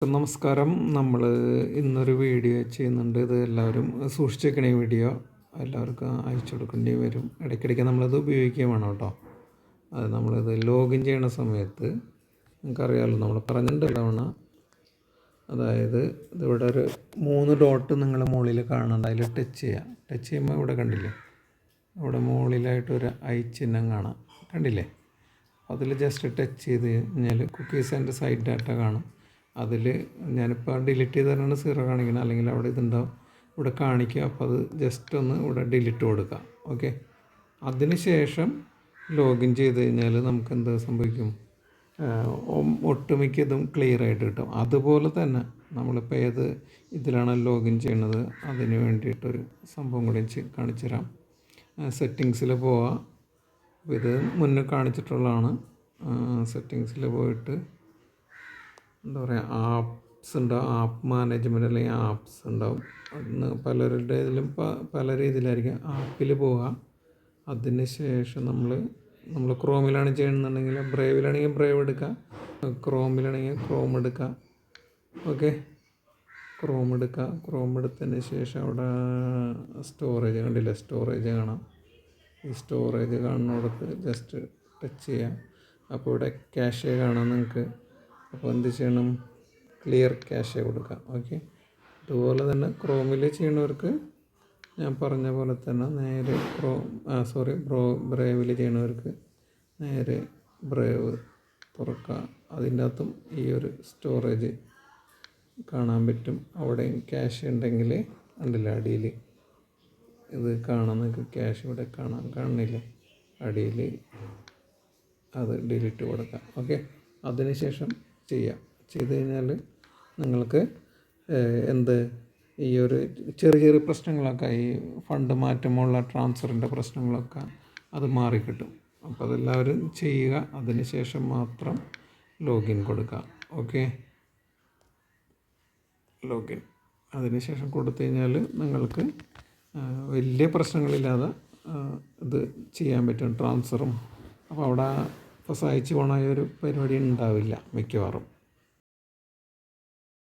നമസ്കാരം. നമ്മൾ ഇന്നൊരു വീഡിയോ ചെയ്യുന്നുണ്ട്. ഇത് എല്ലാവരും സൂക്ഷിച്ച് വെക്കണ ഈ വീഡിയോ എല്ലാവർക്കും അയച്ചു കൊടുക്കേണ്ടി വരും. ഇടയ്ക്കിടയ്ക്ക് നമ്മളത് ഉപയോഗിക്കുകയും വേണം കേട്ടോ. അത് നമ്മളിത് ലോഗിൻ ചെയ്യണ സമയത്ത് നിങ്ങൾക്കറിയാമല്ലോ, നമ്മൾ പറഞ്ഞിട്ടുണ്ട് തവണ. അതായത് ഇതിവിടെ ഒരു 3 ഡോട്ട് നിങ്ങൾ മുകളിൽ കാണുന്നുണ്ട്. അതിൽ ടച്ച് ചെയ്യുമ്പോൾ ഇവിടെ കണ്ടില്ലേ, ഇവിടെ മുകളിലായിട്ടൊരു ഐ ചിഹ്നം കാണാം, കണ്ടില്ലേ? അതിൽ ജസ്റ്റ് ടച്ച് ചെയ്ത് കഴിഞ്ഞാൽ കുക്കീസ് ആൻഡ് സൈറ്റ് ഡാറ്റ കാണും. അതിൽ ഞാനിപ്പോൾ ഡിലീറ്റ് ചെയ്ത് തന്നെയാണ് 0 കാണിക്കണം, അല്ലെങ്കിൽ അവിടെ ഇതുണ്ടാവും, ഇവിടെ കാണിക്കുക. അപ്പോൾ അത് ജസ്റ്റ് ഒന്ന് ഇവിടെ ഡിലീറ്റ് കൊടുക്കുക. ഓക്കെ, അതിന് ശേഷം ലോഗിൻ ചെയ്ത് കഴിഞ്ഞാൽ നമുക്ക് എന്ത് സംഭവിക്കും? ഒട്ടുമിക്ക ഇതും ക്ലിയർ ആയിട്ട് കിട്ടും. അതുപോലെ തന്നെ നമ്മളിപ്പോൾ ഏത് ഇതിലാണ് ലോഗിൻ ചെയ്യുന്നത് അതിന് വേണ്ടിയിട്ടൊരു സംഭവം കൂടി കാണിച്ചു തരാം. സെറ്റിങ്സിൽ പോവാം. അപ്പോൾ ഇത് മുന്നേ കാണിച്ചിട്ടുള്ളതാണ്. സെറ്റിങ്സിൽ പോയിട്ട് എന്താ പറയുക, ആപ്സ് ഉണ്ടാവും, ആപ്പ് മാനേജ്മെൻറ്റ് അല്ലെങ്കിൽ ആപ്സ് ഉണ്ടാവും. അന്ന് പലരുടെ ഇതിലും പല രീതിയിലായിരിക്കും. ആപ്പിൽ പോവുക. അതിന് ശേഷം നമ്മൾ ക്രോമിലാണ് ചെയ്യണമെന്നുണ്ടെങ്കിൽ ബ്രേവിലാണെങ്കിൽ ബ്രേവ് എടുക്കുക, ക്രോമിലാണെങ്കിൽ ക്രോം എടുക്കുക. ഓക്കെ, ക്രോം എടുക്കുക. ക്രോം എടുത്തതിന് ശേഷം അവിടെ സ്റ്റോറേജ് കണ്ടില്ല, സ്റ്റോറേജ് കാണാം. ഈ സ്റ്റോറേജ് കാണുന്നിടത്ത് ജസ്റ്റ് ടച്ച് ചെയ്യാം. അപ്പോൾ ഇവിടെ ക്യാഷെ കാണാം നിങ്ങൾക്ക്. അപ്പോൾ എന്ത് ചെയ്യണം? ക്ലിയർ ക്യാഷെ കൊടുക്കാം. ഓക്കെ, അതുപോലെ തന്നെ ക്രോമിൽ ചെയ്യണവർക്ക് ഞാൻ പറഞ്ഞ പോലെ തന്നെ നേരെ ബ്രേവിൽ ചെയ്യണവർക്ക് നേരെ ബ്രേവ് തുറക്കുക. അതിൻ്റെ അകത്തും ഈ ഒരു സ്റ്റോറേജ് കാണാൻ പറ്റും. അവിടെയും ക്യാഷ് ഉണ്ടെങ്കിൽ ഉണ്ടല്ലോ അടിയിൽ ഇത് കാണാൻ, നിങ്ങൾക്ക് ക്യാഷ് ഇവിടെ കാണുന്നില്ലേ അടിയിൽ, അത് ഡിലീറ്റ് കൊടുക്കാം. ഓക്കെ, അതിന് ശേഷം ചെയ്ത് കഴിഞ്ഞാൽ നിങ്ങൾക്ക് ഈ ഒരു ചെറിയ പ്രശ്നങ്ങളൊക്കെ, ഈ ഫണ്ട് മാറ്റമുള്ള ട്രാൻസ്ഫറിൻ്റെ പ്രശ്നങ്ങളൊക്കെ അത് മാറിക്കിട്ടും. അപ്പോൾ അതെല്ലാവരും ചെയ്യുക. അതിന് ശേഷം മാത്രം ലോഗിൻ കൊടുക്കുക. ഓക്കെ, ലോഗിൻ അതിന് ശേഷം കൊടുത്തു കഴിഞ്ഞാൽ നിങ്ങൾക്ക് വലിയ പ്രശ്നങ്ങളില്ലാതെ ഇത് ചെയ്യാൻ പറ്റും, ട്രാൻസ്ഫറും. അപ്പോൾ അവിടെ ഇപ്പോൾ സഹിച്ച് പോകണ ഒരു പരിപാടി ഉണ്ടാവില്ല മിക്കവാറും.